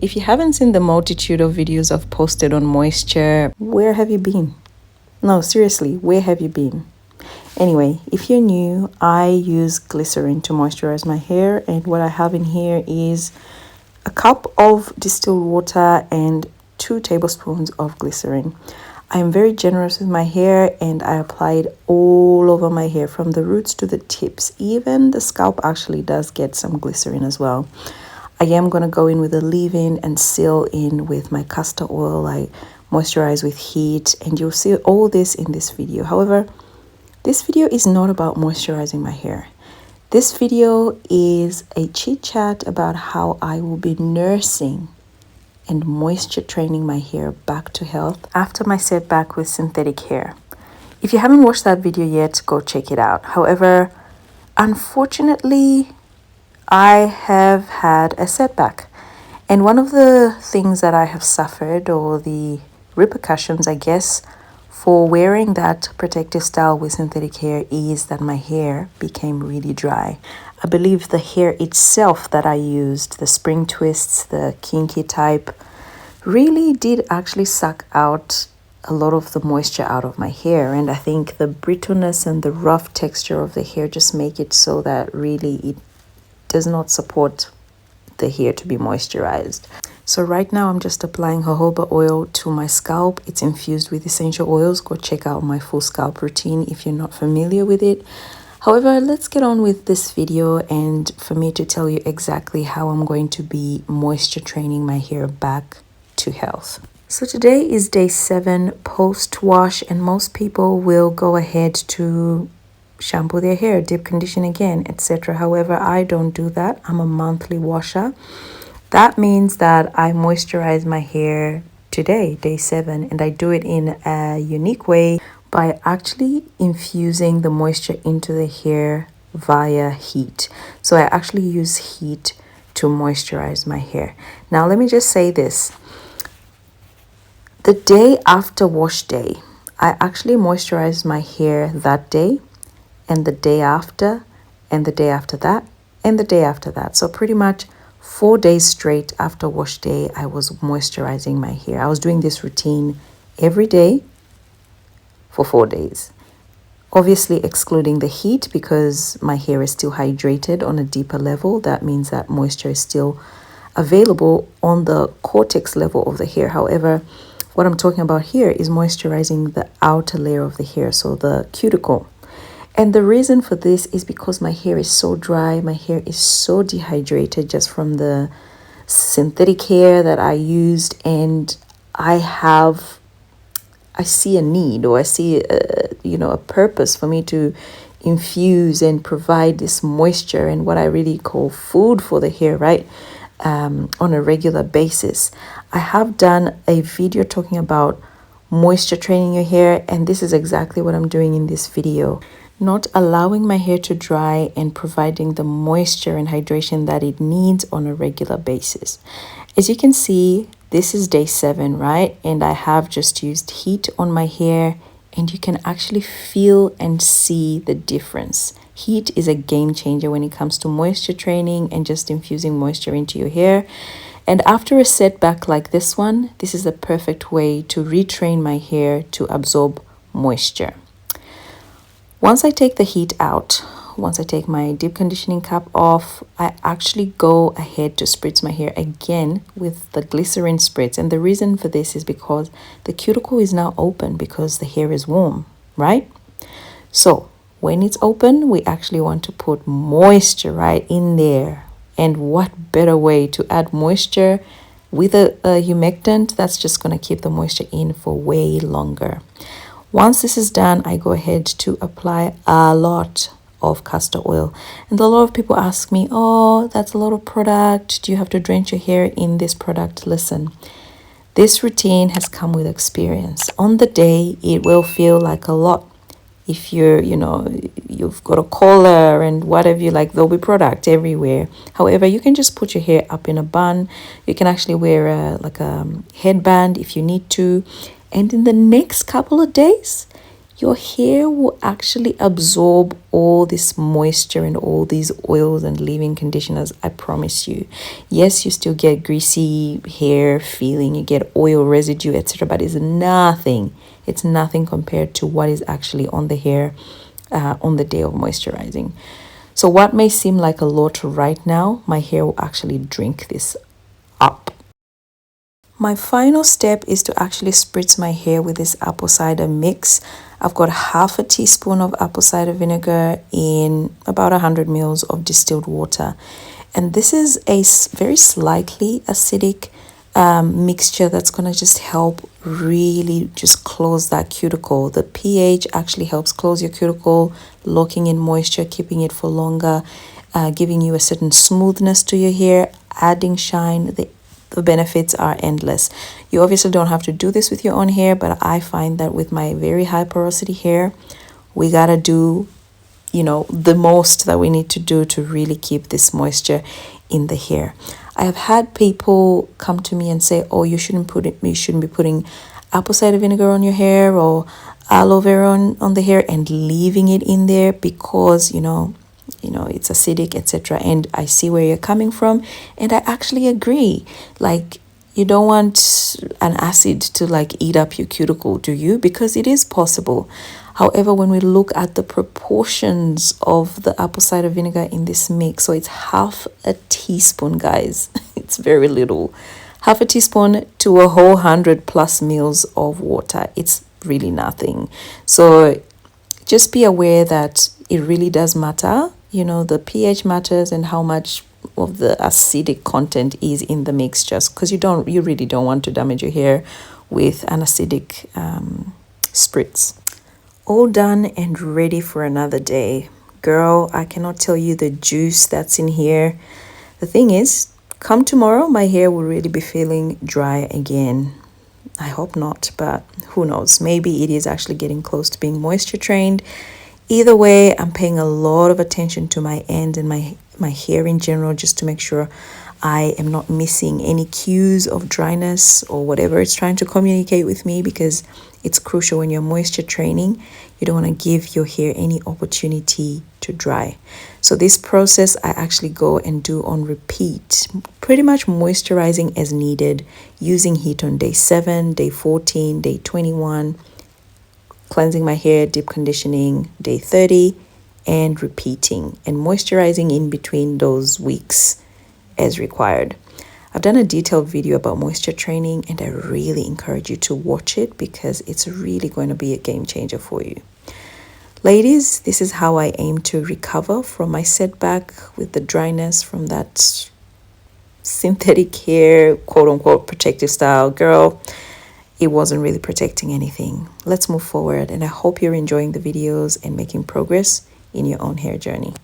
If you haven't seen the multitude of videos I've posted on moisture, where have you been? No, seriously, where have you been? Anyway, if you're new, I use glycerin to moisturize my hair, and what I have in here is a cup of distilled water and 2 tablespoons of glycerin. I am very generous with my hair, and I apply it all over my hair from the roots to the tips. Even the scalp actually does get some glycerin as well. I am going to go in with a leave-in and seal in with my castor oil. I moisturize with heat, and you'll see all this in this video. However, this video is not about moisturizing my hair. This video is a chit chat about how I will be nursing and moisture training my hair back to health after my setback with synthetic hair. If you haven't watched that video yet, go check it out. However, unfortunately, I have had a setback. And one of the things that I have suffered, or the repercussions, I guess, for wearing that protective style with synthetic hair, is that my hair became really dry. I believe the hair itself that I used, the spring twists, the kinky type, really did actually suck out a lot of the moisture out of my hair. And I think the brittleness and the rough texture of the hair just make it so that really it does not support the hair to be moisturized. So right now I'm just applying jojoba oil to my scalp. It's infused with essential oils. Go check out my full scalp routine if you're not familiar with it. However, let's get on with this video, and for me to tell you exactly how I'm going to be moisture training my hair back to health. So today is day 7 post-wash, and most people will go ahead to shampoo their hair, deep condition again, etc. However, I don't do that. I'm a monthly washer. That means that I moisturize my hair today, day 7, and I do it in a unique way by actually infusing the moisture into the hair via heat. So I actually use heat to moisturize my hair. Now, let me just say this. The day after wash day, I actually moisturize my hair that day, and the day after, and the day after that, and the day after that. So pretty much 4 days straight after wash day, I was moisturizing my hair. I was doing this routine every day for 4 days. Obviously excluding the heat, because my hair is still hydrated on a deeper level. That means that moisture is still available on the cortex level of the hair. However, what I'm talking about here is moisturizing the outer layer of the hair, so the cuticle. And the reason for this is because my hair is so dry, my hair is so dehydrated just from the synthetic hair that I used, and I see a need, or I see a purpose for me to infuse and provide this moisture and what I really call food for the hair, right? On a regular basis. I have done a video talking about moisture training your hair, and this is exactly what I'm doing in this video. Not allowing my hair to dry and providing the moisture and hydration that it needs on a regular basis. As you can see, this is day 7, right? And I have just used heat on my hair, and you can actually feel and see the difference. Heat is a game changer when it comes to moisture training and just infusing moisture into your hair. And after a setback like this one, this is a perfect way to retrain my hair to absorb moisture. Once I take the heat out, once I take my deep conditioning cap off, I actually go ahead to spritz my hair again with the glycerin spritz. And the reason for this is because the cuticle is now open because the hair is warm, right? So when it's open, we actually want to put moisture right in there. And what better way to add moisture with a humectant that's just going to keep the moisture in for way longer. Once this is done, I go ahead to apply a lot of castor oil. And a lot of people ask me, oh, that's a lot of product. Do you have to drench your hair in this product? Listen, this routine has come with experience. On the day, it will feel like a lot. If you've got a collar and whatever you like, there'll be product everywhere. However, you can just put your hair up in a bun. You can actually wear a headband if you need to. And in the next couple of days, your hair will actually absorb all this moisture and all these oils and leave-in conditioners. I promise you. Yes, you still get greasy hair feeling, you get oil residue, etc., but it's nothing. It's nothing compared to what is actually on the hair on the day of moisturizing. So what may seem like a lot right now, my hair will actually drink this up. My final step is to actually spritz my hair with this apple cider mix. I've got half a teaspoon of apple cider vinegar in about 100 ml of distilled water. And this is a very slightly acidic mixture that's going to just help really just close that cuticle. The pH actually helps close your cuticle, locking in moisture, keeping it for longer, giving you a certain smoothness to your hair, adding shine. The benefits are endless. You obviously don't have to do this with your own hair, but I find that with my very high porosity hair, we gotta do, the most that we need to do to really keep this moisture in the hair. I have had people come to me and say, "Oh, you shouldn't be putting apple cider vinegar on your hair or aloe vera on the hair and leaving it in there because it's acidic, etc." And I see where you're coming from, and I actually agree. Like, you don't want an acid to eat up your cuticle, do you? Because it is possible. However, when we look at the proportions of the apple cider vinegar in this mix, so it's half a teaspoon, guys. It's very little. Half a teaspoon to a whole 100+ ml of water. It's really nothing. So just be aware that it really does matter. The pH matters and how much of the acidic content is in the mix, just because you really don't want to damage your hair with an acidic spritz. All done and ready for another day. Girl, I cannot tell you the juice that's in here. The thing is, come tomorrow, my hair will really be feeling dry again. I hope not, but who knows? Maybe it is actually getting close to being moisture trained. Either way, I'm paying a lot of attention to my end and my hair in general, just to make sure I am not missing any cues of dryness or whatever it's trying to communicate with me, because it's crucial when you're moisture training. You don't want to give your hair any opportunity to dry. So this process I actually go and do on repeat, pretty much moisturizing as needed, using heat on day 7, day 14, day 21, cleansing my hair, deep conditioning, day 30, and repeating and moisturizing in between those weeks as required. I've done a detailed video about moisture training, and I really encourage you to watch it because it's really going to be a game changer for you. Ladies, this is how I aim to recover from my setback with the dryness from that synthetic hair, quote unquote, protective style. Girl, it wasn't really protecting anything. Let's move forward, and I hope you're enjoying the videos and making progress in your own hair journey.